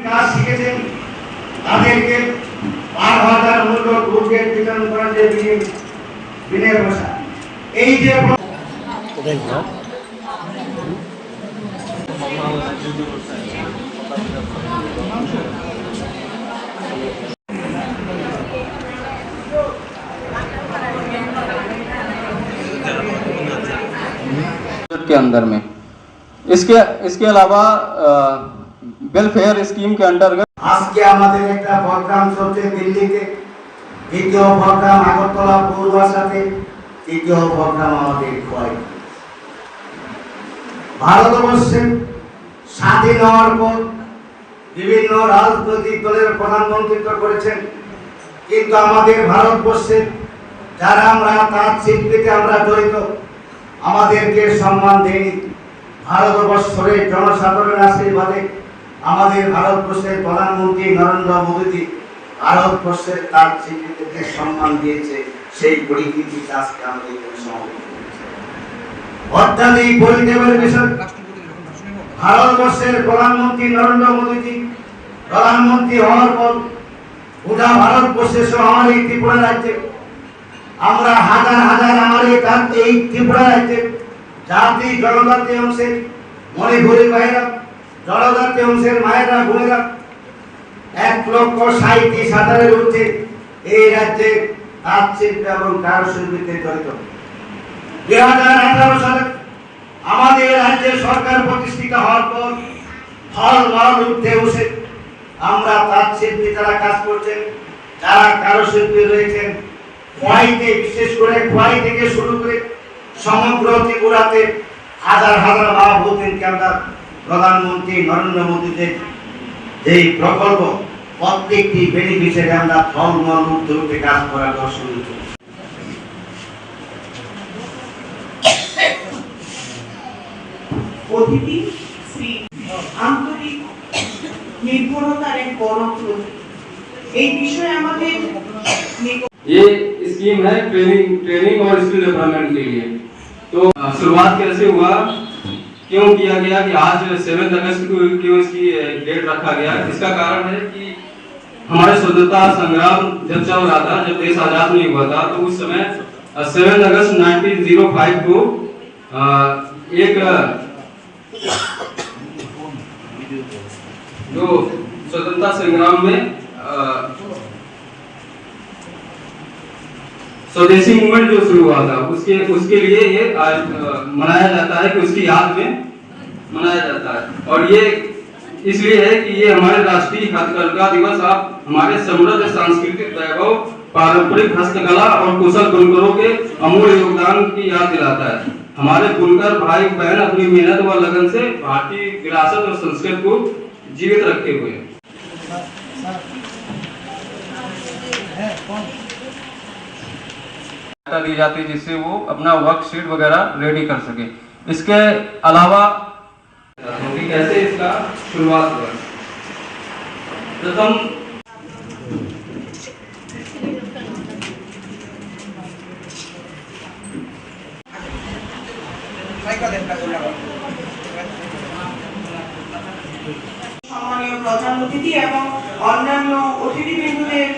কাজ শিখেছেন তাদেরকে 12,000 মূল্য গ্রুপের বিতরণ করার যে বিনয় ভাষা এই যে के अंदर में इसके अलावा वेलफेयर स्कीम के अंतर्गत आज के আমাদের একটা প্রোগ্রাম চলছে দিল্লিতে, দ্বিতীয় প্রোগ্রাম আগরতলা পৌরসভাতে, তৃতীয় প্রোগ্রাম আমাদের খোয়াই। ভারতবর্ষে স্বাধীন হওয়ার পর বিভিন্ন রাজনৈতিক দলের প্রধানমন্ত্রিত্ব করেছেন, কিন্তু আমাদের ভারতবর্ষের যারা আমরা তার শিল্পীতে আমরা জড়িত আমাদেরকে সম্মান দেয়নি। ভারতবর্ষের জনসাধারণের আশীর্বাদে আমাদের ভারতবর্ষের প্রধানমন্ত্রী নরেন্দ্র মোদী ভারতবর্ষের তার শিল্পীদেরকে সম্মান দিয়েছে। সেই পরিস্থিতি আজকে আমাদের অত্যাধিক পরিদেবের বিষয়। ভারতবর্ষের প্রধানমন্ত্রী নরেন্দ্র মোদী প্রধানমন্ত্রী হওয়ার পর গোটা ভারতবর্ষের সহ আমার এই ত্রিপুরা রাজ্যে আমরা হাজার হাজার আমার এই ত্রিপুরা রাজ্যে জাতি জনজাতি অংশের মণিপুরি ভাইরা, জনজাতি অংশের মায়েরা বোনেরা 1,37,000 ঊর্ধ্বে এই রাজ্যে তাঁত শিল্প এবং কারুশিল্পীতে জড়িত। 2018 সালে আমাদের রাজ্যে সরকার প্রতিষ্ঠিত হওয়ার পর ফল মল উঠতে বসে আমরা তাঁত শিল্পী যারা কাজ করছেন, যারা কারুশিল্পী রয়েছেন, খোয়াইতে বিশেষ করে খোয়াই থেকে শুরু করে সমগ্র ত্রিপুরাতে হাজার হাজার মা বোনদেরকে আমরা প্রধানমন্ত্রী নরেন্দ্র মোদীদের যেই প্রকল্প প্রত্যেকটি বেনিফিশিয়ারি আমরা ফল মল উঠতে উঠতে কাজ করার শুরু করি। অতিথি শ্রী আন্তরিক নির্ভরতার এক বড় প্রতীক। এই বিষয়ে আমাদের ये स्कीम है ट्रेनिंग और स्किल डेवलपमेंट के लिए। तो शुरुआत कैसे हुआ, क्यों किया गया कि आज 7 अगस्त को क्यों इसकी डेट रखा गया? इसका कारण है कि हमारे स्वतंत्रता संग्राम जब चल रहा था, जब देश आजाद नहीं हुआ था, तो उस समय 7 अगस्त 1905 को एक जो स्वतंत्रता संग्राम में स्वदेशी मूवमेंट जो शुरू हुआ था उसके लिए ये आज मनाया जाता है, कि उसकी याद में मनाया जाता है। और ये इसलिए है कि ये हमारे राष्ट्रीय हस्तकला दिवस आप हमारे समृद्ध सांस्कृतिक वैभव, पारंपरिक हस्तकला और कुशल बुनकरों के अमूल्य योगदान की याद दिलाता है। हमारे बुनकर भाई बहन अपनी मेहनत व लगन से भारतीय विरासत और संस्कृति को जीवित रखे हुए हैं। दी जाती है जिससे वो अपना वर्कशीट वगैरह रेडी कर सके। इसके अलावा कैसे इसका शुरुआत हुआ, प्रथम সম্মানীয় প্রধান অতিথি এবং অন্যান্য অতিথিবৃন্দদের